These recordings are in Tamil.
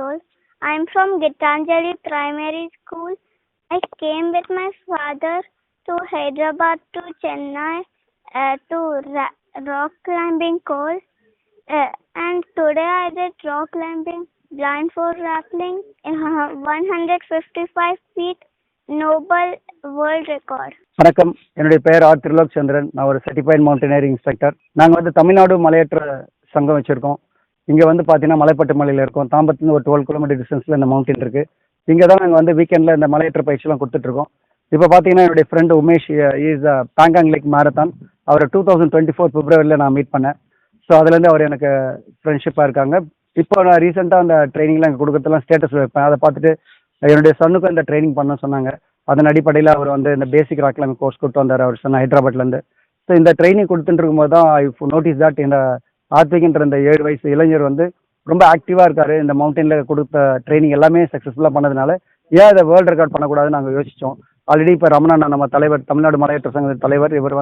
old. I am from Gitanjali Primary School. I came with my father to Hyderabad to Chennai to rock climbing course. And today I did rock climbing, blindfold rappelling, 155 feet, Nobel World Record. வணக்கம், என்னுடைய பெயர் ஆர் திரிலோக் சந்திரன். நான் ஒரு சர்டிஃபைட் மவுண்டனரிங் இன்ஸ்ட்ரக்டர். நாங்கள் தமிழ்நாடு மலையேற்ற சங்கம் வச்சுருக்கோம். இங்கே பார்த்தீங்கன்னா மலைப்பட்டு மலையில் இருக்கோம். தாம்பரத்துலேருந்து ஒரு 12 கிலோமீட்டர் டிஸ்டன்ஸில் இந்த மவுண்டன் இருக்குது. இங்கே தான் நாங்கள் வீக்கெண்டில் இந்த மலையேற்ற பயிற்சியெலாம் கொடுத்துட்ருக்கோம். இப்போ பார்த்தீங்கன்னா என்னுடைய friend Umesh is Pangong lake marathon. அவரை 2024 பிப்ரவரியில் நான் மீட் பண்ணேன். ஸோ அதுலேருந்து அவர் எனக்கு ஃப்ரெண்ட்ஷிப்பாக இருக்காங்க. இப்போ நான் ரீசெண்டாக அந்த ட்ரைனிங்லாம் இங்கே கொடுக்கறதுலாம் ஸ்டேட்டஸ் வைப்பேன். அதை பார்த்துட்டு என்னுடைய சன்னுக்கும் இந்த ட்ரைனிங் பண்ண சொன்னாங்க. அதன் அடிப்படையில் அவர் இந்த பேசிக் ராக் கிளைம்பிங் கோர்ஸ் கொடுத்து வந்தார் அவர் சொன்ன ஹைதராபாத்லேருந்து. ஸோ இந்த ட்ரைனிங் கொடுத்துட்டு இருக்கும்போது தான் ஐ நோட்டீஸ் தட் இந்த ஆத்விக்ன்ற இந்த 7 வயசு இளைஞர் ரொம்ப ஆக்டிவாக இருக்கார். இந்த மவுண்டனில் கொடுத்த ட்ரைனிங் எல்லாமே சக்ஸஸ்ஃபுல்லாக பண்ணதுனால ஏன் அதை வேர்ல்டு ரெக்கார்ட் பண்ணக்கூடாதுன்னு நாங்கள் யோசித்தோம். ஆல்ரெடி இப்போ ரமணா நம்ம தலைவர், தமிழ்நாடு மலையேற்ற சங்கத்தின் தலைவர், இவர்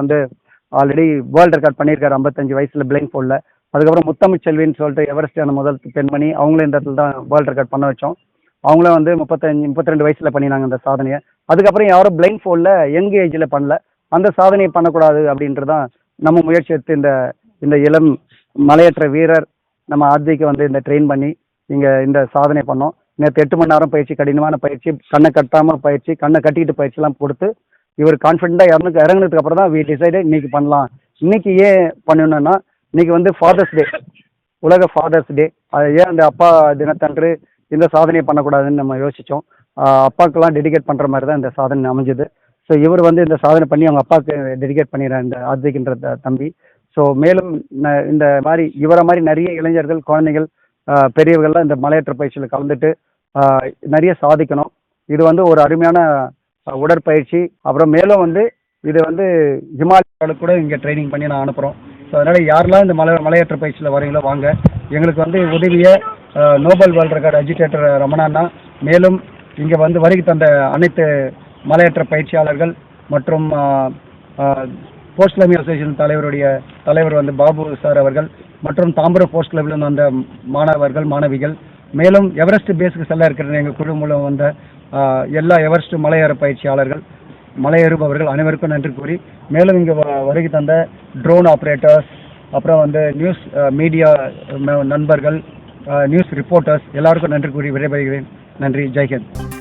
ஆல்ரெடி வேர்ல்டு ரெக்கார்ட் பண்ணியிருக்காரு 55 வயசில் பிளைண்ட் ஃபோல்டில். அதுக்கப்புறம் முத்தமிழ் செல்வின்னு சொல்லிட்டு எவரெஸ்டான முதல் பெண்மணி, அவங்களும் இந்த இடத்துல தான் வேர்ல்டு ரெக்கார்ட் பண்ண வச்சோம். அவங்களும் 32 வயசில் பண்ணினாங்க இந்த சாதனையை. அதுக்கப்புறம் யாரும் பிளைண்ட் ஃபோல்டில் யங் ஏஜில் பண்ணல. அந்த சாதனையை பண்ணக்கூடாது அப்படின்றதான் நம்ம முயற்சி எடுத்து இந்த இளம் மலையேற்ற வீரர் நம்ம ஆத்விக்கு இந்த ட்ரெயின் பண்ணி இங்கே இந்த சாதனை பண்ணோம். நேற்று 8 மணி நேரம் பயிற்சி, கடினமான பயிற்சி, கண்ணை கட்டாமல் பயிற்சி, கண்ணை கட்டிக்கிட்டு பயிற்சிலாம் கொடுத்து இவர் கான்ஃபிடென்ட்டாக இறங்குனதுக்கு அப்புறம் தான் வி டிசைடட் இன்னைக்கு பண்ணலாம். இன்னைக்கு ஏன் பண்ணணும்னா இன்னைக்கு ஃபாதர்ஸ் டே, உலக ஃபாதர்ஸ் டே. அது ஏன் அந்த அப்பா தினத்தன்று இந்த சாதனையை பண்ணக்கூடாதுன்னு நம்ம யோசித்தோம். அப்பாவுக்கெல்லாம் டெடிகேட் பண்ணுற மாதிரி தான் இந்த சாதனை அமைஞ்சது. ஸோ இவர் இந்த சாதனை பண்ணி அவங்க அப்பாவுக்கு டெடிகேட் பண்ணிடுறார் இந்த ஆத்விக்ன்ற தம்பி. ஸோ மேலும் இந்த மாதிரி இவரை மாதிரி நிறைய இளைஞர்கள், குழந்தைகள், பெரியவர்கள்லாம் இந்த மலையேற்ற பயிற்சியில் கலந்துட்டு நிறைய சாதிக்கணும். இது ஒரு அருமையான உடற்பயிற்சி. அப்புறம் மேலும் இது ஹிமாலயாவுக்கு கூட இங்கே ட்ரைனிங் பண்ணி நான் அனுப்புகிறோம். ஸோ அதனால் யாரெல்லாம் இந்த மலையேற்ற பயிற்சியில் வரீங்களோ வாங்க. எங்களுக்கு உதவிய நோபல் வேர்ல்டு ரெக்கார்டு அஜிடேட்டர் ரமணாண்ணா, மேலும் இங்கே வருகை தந்த அனைத்து மலையேற்ற பயிற்சியாளர்கள் மற்றும் போஸ்ட் கிளைம்பிங் அசோசியேஷன் தலைவர் பாபு சார் அவர்கள், மற்றும் தாம்பரம் போஸ்ட் கிளப்பில் வந்த மாணவர்கள், மாணவிகள், மேலும் எவரெஸ்ட் பேஸுக்கு செல்ல இருக்கிற எங்கள் குழு மூலம் வந்த எல்லா எவரெஸ்ட் மலையேற பயிற்சியாளர்கள், மலையேறுபவர்கள் அனைவருக்கும் நன்றி கூறி, மேலும் இங்கே வருகை தந்த ட்ரோன் ஆப்ரேட்டர்ஸ், அப்புறம் நியூஸ் மீடியா நண்பர்கள், நியூஸ் ரிப்போர்ட்டர்ஸ் எல்லாருக்கும் நன்றி கூறி விடைபெறுகிறேன். நன்றி. ஜெய்ஹிந்த்.